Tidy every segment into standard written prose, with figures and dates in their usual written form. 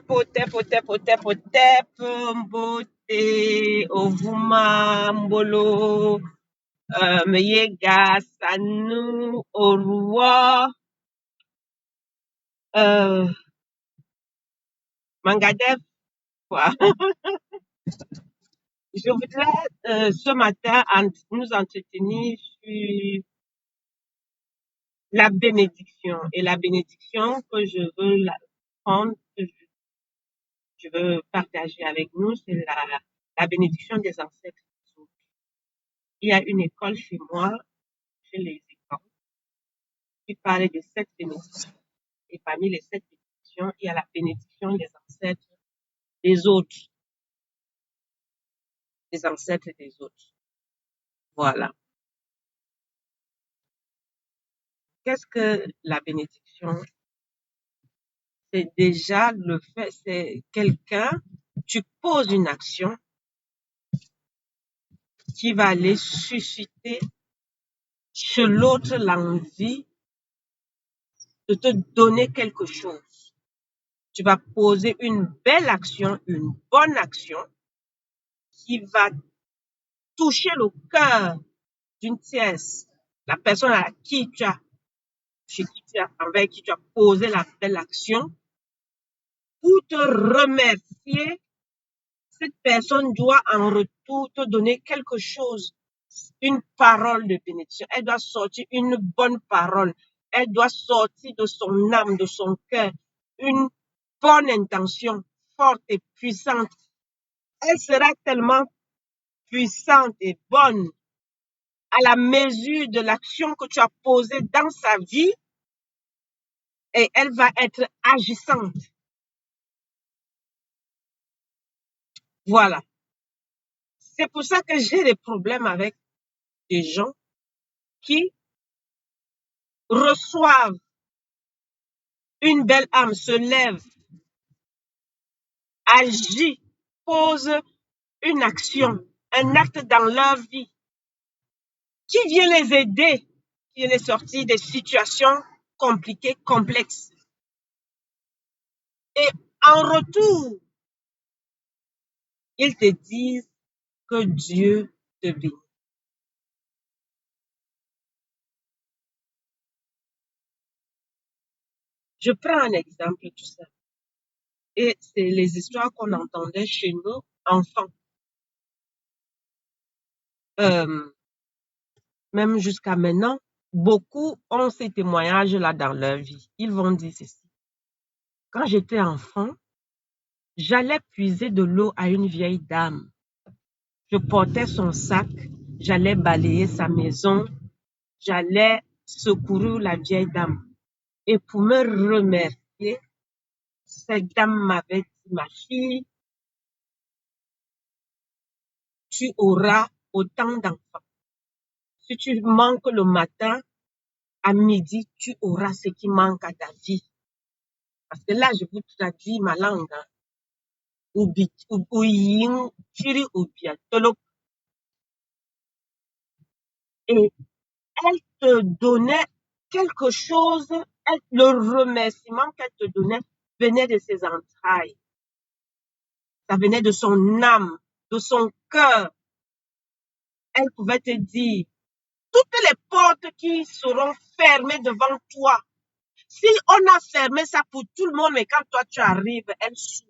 Pote, mbote, ovuma, mbolo, meyega, sanu, oruwa, mangadef, quoi. Je voudrais ce matin nous entretenir sur la bénédiction. Et la bénédiction que je veux prendre, que je veux partager avec nous, c'est la bénédiction des ancêtres. Il y a une école chez moi, chez les écoles, qui parle de 7 bénédictions. Et parmi les 7 bénédictions, il y a la bénédiction des ancêtres des autres. Des ancêtres des autres. Voilà. Qu'est-ce que la bénédiction? C'est déjà le fait, c'est quelqu'un, tu poses une action qui va aller susciter chez l'autre l'envie de te donner quelque chose. Tu vas poser une belle action, une bonne action qui va toucher le cœur d'une tierce, la personne à qui avec qui tu as posé la belle action, pour te remercier. Cette personne doit en retour te donner quelque chose, une parole de bénédiction. Elle doit sortir une bonne parole. Elle doit sortir de son âme, de son cœur, une bonne intention, forte et puissante. Elle sera tellement puissante et bonne à la mesure de l'action que tu as posée dans sa vie, et elle va être agissante. Voilà. C'est pour ça que j'ai des problèmes avec des gens qui reçoivent une belle âme, se lève, agit, pose une action, un acte dans leur vie qui vient les aider, qui vient les sortir des situations compliquées, complexes. Et en retour, ils te disent que Dieu te bénit. Je prends un exemple tout ça. Et c'est les histoires qu'on entendait chez nous, enfants. Même jusqu'à maintenant, beaucoup ont ces témoignages-là dans leur vie. Ils vont dire ceci. Quand j'étais enfant, j'allais puiser de l'eau à une vieille dame. Je portais son sac, j'allais balayer sa maison, j'allais secourir la vieille dame. Et pour me remercier, cette dame m'avait dit, ma fille, tu auras autant d'enfants. Si tu manques le matin, à midi, tu auras ce qui manque à ta vie. Parce que là, je vous traduis ma langue. Et elle te donnait quelque chose, le remerciement qu'elle te donnait venait de ses entrailles. Ça venait de son âme, de son cœur. Elle pouvait te dire, toutes les portes qui seront fermées devant toi, si on a fermé ça pour tout le monde, mais quand toi tu arrives, elle s'ouvre.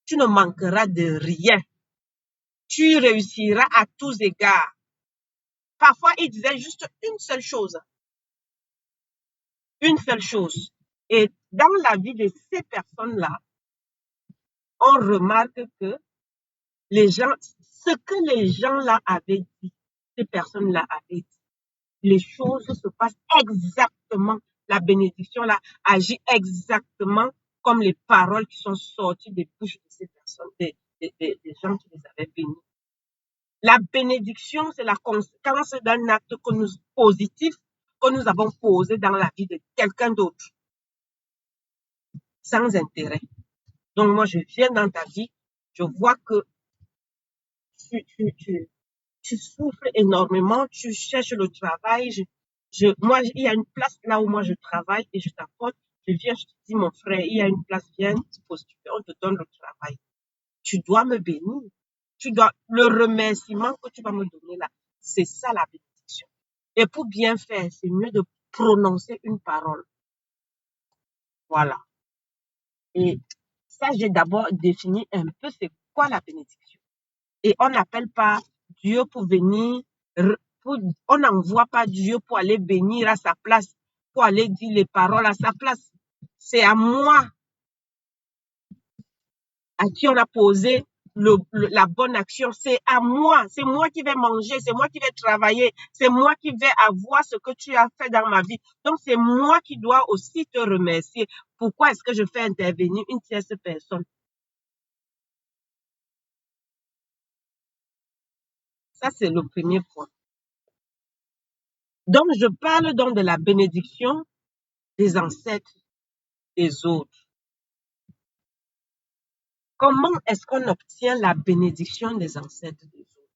Tu ne manqueras de rien. Tu réussiras à tous égards. Parfois, il disait juste une seule chose. Une seule chose. Et dans la vie de ces personnes-là, on remarque que les gens, ce que les gens-là avaient dit, ces personnes-là avaient dit, les choses se passent exactement. La bénédiction-là agit exactement comme les paroles qui sont sorties des bouches de ces personnes, des gens qui les avaient bénis. La bénédiction, c'est la conséquence d'un acte positif que nous avons posé dans la vie de quelqu'un d'autre, sans intérêt. Donc, moi, je viens dans ta vie, je vois que tu souffres énormément, tu cherches le travail. Moi, il y a une place là où moi je travaille et je t'apporte. je viens, je te dis, mon frère, il y a une place, viens, tu postules, on te donne le travail. Tu dois me bénir. Le remerciement que tu vas me donner là, c'est ça la bénédiction. Et pour bien faire, c'est mieux de prononcer une parole. Voilà. Et ça, j'ai d'abord défini un peu c'est quoi la bénédiction. Et on n'appelle pas Dieu pour venir, on n'envoie pas Dieu pour aller bénir à sa place, pour aller dire les paroles à sa place. C'est à moi, à qui on a posé la bonne action. C'est à moi. C'est moi qui vais manger. C'est moi qui vais travailler. C'est moi qui vais avoir ce que tu as fait dans ma vie. Donc, c'est moi qui dois aussi te remercier. Pourquoi est-ce que je fais intervenir une tierce personne? Ça, c'est le premier point. Donc, je parle donc de la bénédiction des ancêtres des autres. Comment est-ce qu'on obtient la bénédiction des ancêtres des autres?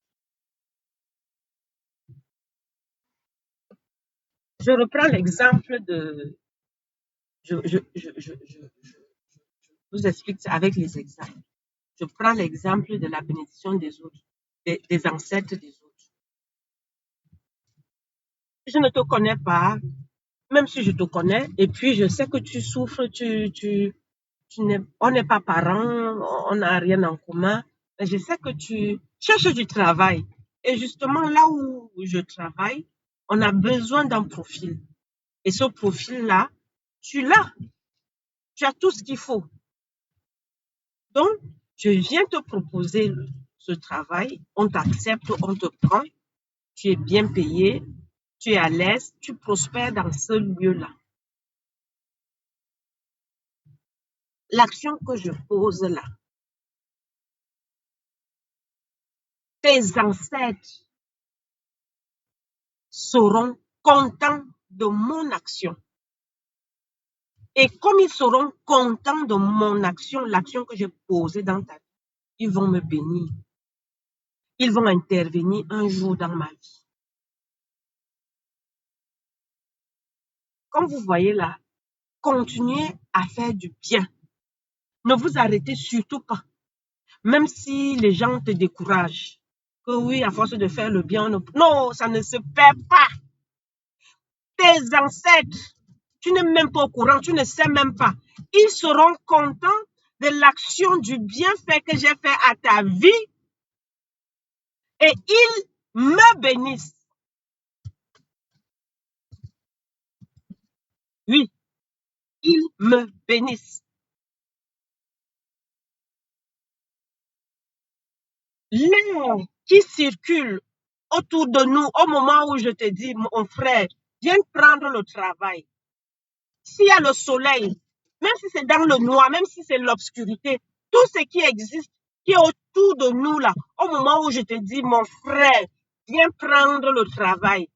Je reprends l'exemple de... Je vous explique avec les exemples. Je prends l'exemple de la bénédiction des autres, des ancêtres des autres. Je ne te connais pas, même si je te connais, et puis je sais que tu souffres, on n'est pas parents, on n'a rien en commun, mais je sais que tu cherches du travail. Et justement, là où je travaille, on a besoin d'un profil. Et ce profil-là, tu l'as. Tu as tout ce qu'il faut. Donc, je viens te proposer ce travail, on t'accepte, on te prend, tu es bien payé, tu es à l'aise, tu prospères dans ce lieu-là. L'action que je pose là, tes ancêtres seront contents de mon action. Et comme ils seront contents de mon action, l'action que j'ai posée dans ta vie, ils vont me bénir. Ils vont intervenir un jour dans ma vie. Comme vous voyez là, continuez à faire du bien. Ne vous arrêtez surtout pas. Même si les gens te découragent. Que oui, à force de faire le bien, non, ça ne se fait pas. Tes ancêtres, tu n'es même pas au courant, tu ne sais même pas. Ils seront contents de l'action du bienfait que j'ai fait à ta vie et ils me bénissent. Oui, ils me bénissent. L'air qui circule autour de nous au moment où je te dis, mon frère, viens prendre le travail. S'il y a le soleil, même si c'est dans le noir, même si c'est l'obscurité, tout ce qui existe, qui est autour de nous là, au moment où je te dis, mon frère, viens prendre le travail.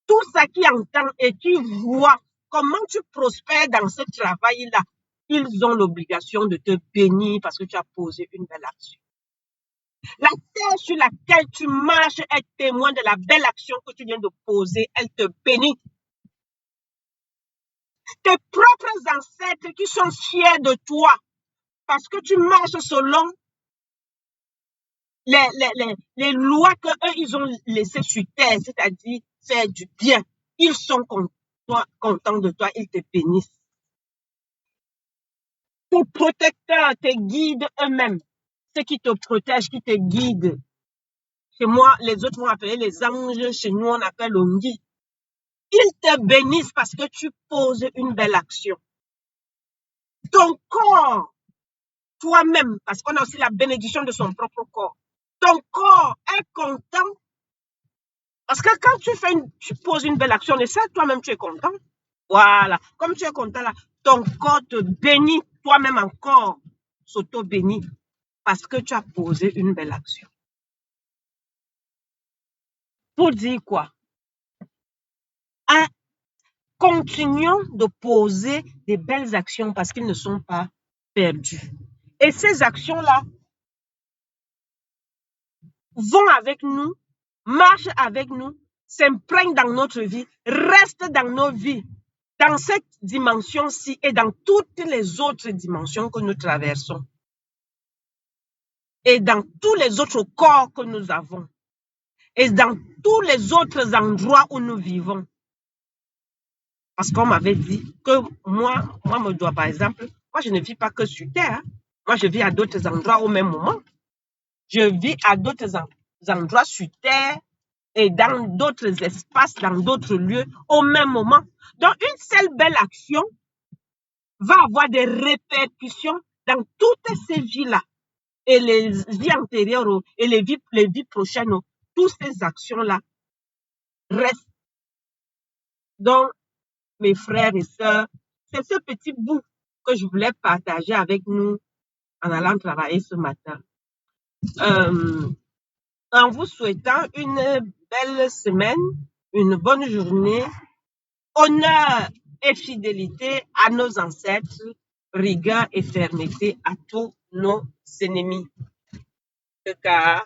Tout ça qui entend et qui voit comment tu prospères dans ce travail-là, ils ont l'obligation de te bénir parce que tu as posé une belle action. La terre sur laquelle tu marches est témoin de la belle action que tu viens de poser. Elle te bénit. Tes propres ancêtres qui sont fiers de toi parce que tu marches selon les lois qu'eux, ils ont laissées sur terre, c'est-à-dire faire du bien. Ils sont contents de toi, ils te bénissent. Tes protecteurs, tes guides eux-mêmes, ceux qui te protègent, qui te guident. Chez moi, les autres vont appeler les anges, chez nous, on appelle Ongi. Ils te bénissent parce que tu poses une belle action. Ton corps, toi-même, parce qu'on a aussi la bénédiction de son propre corps. Ton corps est content parce que quand tu poses une belle action, et ça, toi-même, tu es content. Voilà. Comme tu es content là, ton corps te bénit, toi-même encore, s'auto-bénit parce que tu as posé une belle action. Pour dire quoi? Continuons de poser des belles actions parce qu'ils ne sont pas perdus. Et ces actions-là vont avec nous, marchent avec nous, s'imprègnent dans notre vie, restent dans nos vies. dans cette dimension-ci et dans toutes les autres dimensions que nous traversons, et dans tous les autres corps que nous avons, et dans tous les autres endroits où nous vivons. Parce qu'on m'avait dit que moi, me dois, par exemple, moi, je ne vis pas que sur Terre. Moi, je vis à d'autres endroits au même moment. Je vis à d'autres endroits sur Terre et dans d'autres espaces, dans d'autres lieux au même moment. Donc, une seule belle action va avoir des répercussions dans toutes ces vies-là. Et les vies antérieures et les vies prochaines, toutes ces actions-là restent. Donc, mes frères et sœurs, c'est ce petit bout que je voulais partager avec nous en allant travailler ce matin. En vous souhaitant une belle semaine, une bonne journée, honneur et fidélité à nos ancêtres, rigueur et fermeté à tous nos ennemis. Car